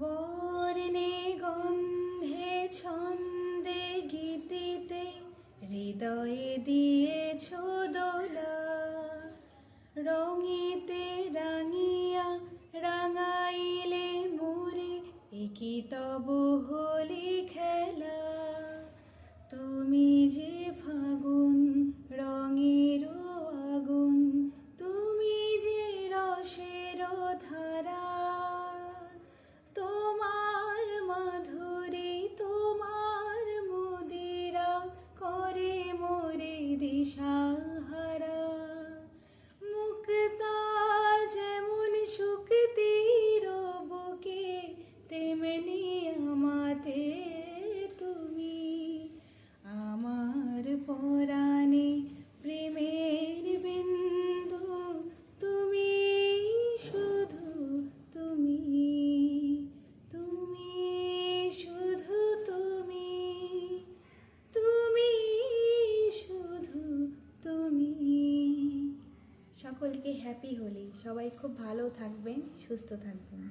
বর্ণে গন্ধে ছন্দে গীতিতে হৃদয়ে দিয়েছ দোলা, রঙেতে রাঙিয়া রাঙাইলে মোরে একি তব হোলি খেলা। তুমি যে ফাগুন রঙের আগুন, তুমি যে রসের ধারা, তোমার মাধুরী তোমার মুদিরা করে মোরে দিশাহারা। মুক্তা যেমন শুকতির বুকে, তেমনি আমাতে তুমি। আমার পরাণে প্রেমের বিন্দু, তুমি শুধু তুমি, তুমি শুধু তুমি, তুমি শুধু তুমি। সকলকে হ্যাপি হোলি। সবাই খুব ভালো থাকবেন, সুস্থ থাকবেন।